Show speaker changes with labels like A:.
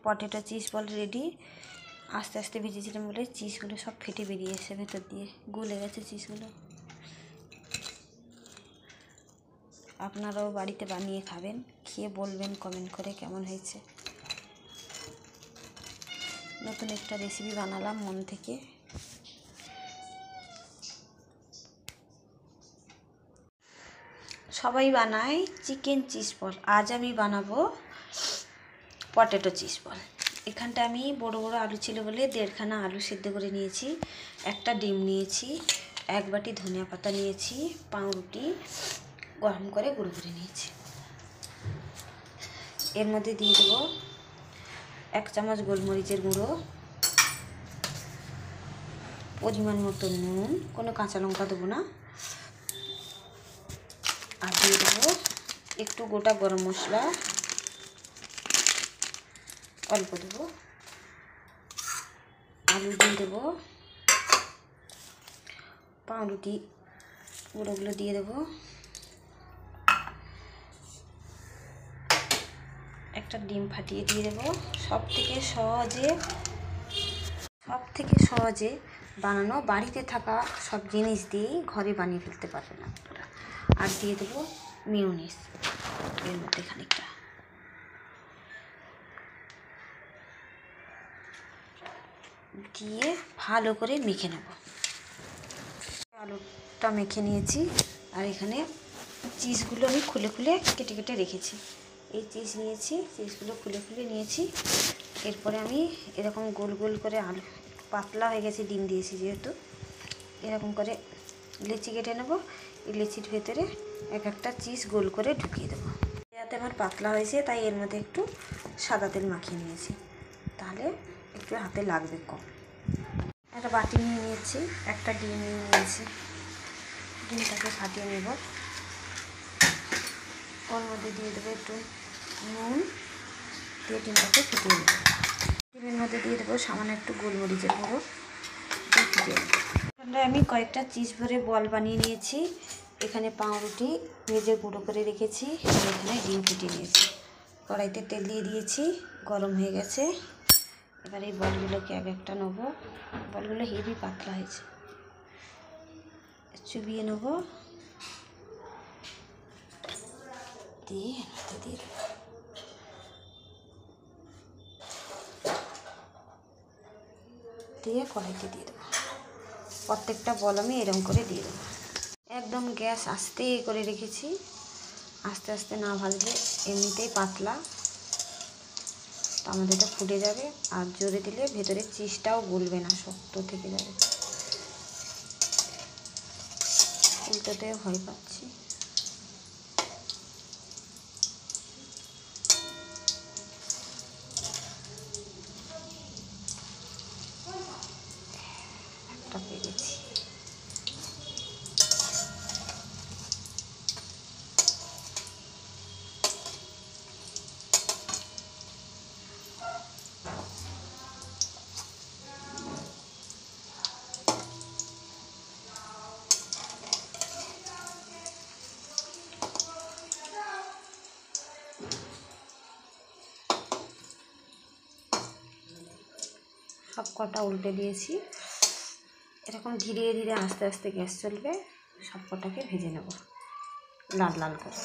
A: Potato cheese ball ready. আস্তে আস্তে ভেজেছিলাম বলে চিজগুলো সব ফেটে বেরিয়ে এসে ভেতর দিয়ে গলে গেছে চিজগুলো। আপনারাও বাড়িতে বানিয়ে খাবেন, খেয়ে বলবেন কমেন্ট করে কেমন হয়েছে। নতুন একটা রেসিপি বানালাম মন থেকে। সবাই বানায় চিকেন চিজ বল, আজ আমি বানাবো পটেটো চিজ বল। এখানটা আমি বড় বড় আলু ছিল বলে 1.5 খানা আলু সিদ্ধ করে নিয়েছি, একটা ডিম নিয়েছি, 1 বাটি ধনিয়া পাতা নিয়েছি, পাউরুটি গরম করে গুঁড়ো করে নিয়েছি। এর মধ্যে দিয়ে দেবো 1 চামচ গোলমরিচের গুঁড়ো, পরিমাণ মতো নুন, কোনো কাঁচা লঙ্কা দেবো না, আর দিয়ে দেবো একটু গোটা গরম মশলা অল্প দেবো, আলু দিয়ে দেবো, পাউরুটি গুঁড়োগুলো দিয়ে দেবো, একটা ডিম ফাটিয়ে দিয়ে দেবো। সব থেকে সহজে বানানো, বাড়িতে থাকা সব জিনিস দিয়েই ঘরে বানিয়ে ফেলতে পারবেন আপনারা। আর দিয়ে দেবো মিউনিস এর মধ্যে খানিকটা, দিয়ে ভালো করে মেখে নেব। আলুটা মেখে নিয়েছি, আর এখানে চিজগুলো আমি খুলে খুলে কেটে কেটে রেখেছি। এই চিজ নিয়েছি, চিজগুলো খুলে খুলে নিয়েছি। এরপরে আমি এরকম গোল গোল করে, আলু পাতলা হয়ে গেছে ডিম দিয়েছি যেহেতু, এরকম করে লেচি কেটে নেব। এই লেচির ভেতরে এক একটা চিজ গোল করে ঢুকিয়ে দেবো। যাতে আমার পাতলা হয়েছে তাই এর মধ্যে একটু সাদা তেল মাখিয়ে নিয়েছি, তাহলে একটু হাতে লাগবে কম। একটা বাটি নিয়ে নিয়েছি, একটা ডিম নিয়ে নিয়েছি, ডিমটাকে ফাটিয়ে নেব। ওর মধ্যে দিয়ে দেবো একটু নুন, দিয়ে ডিমটাকে ফুটিয়ে নেব। ডিমের মধ্যে দিয়ে দেবো সামান্য একটু গোলমরিচের গুঁড়ো, দিয়ে ফুটিয়ে নেব। এখানে আমি কয়েকটা চিজ ভরে বল বানিয়ে নিয়েছি। এখানে পাউরুটি ভেজে গুঁড়ো করে রেখেছি, এখানে ডিম ফুটিয়ে নিয়েছি। কড়াইতে তেল দিয়ে দিয়েছি, গরম হয়ে গেছে। এবার এই বলগুলোকে এক একটা নেব। বলগুলো হেভি পাতলা হয়েছে, চুবিয়ে নেব, দিয়ে কড়াইতে দিয়ে দেবো। প্রত্যেকটা বল আমি এরকম করে দিয়ে দেবো। একদম গ্যাস আস্তে করে রেখেছি, আস্তে আস্তে না ভাজলে এমনিতেই পাতলা, তো আমাদের এটা ফুটে যাবে। আর জোরে দিলে ভেতরের চিজটাও গলবে না, শক্ত থেকে যাবে। উল্টোতে ভয় পাচ্ছি। একটা পেরেছি। সব কটা উল্টে দিয়েছি। এরকম ধীরে ধীরে আস্তে আস্তে গ্যাস চলবে, সব কটাকে ভেজে নেব লাল লাল করে।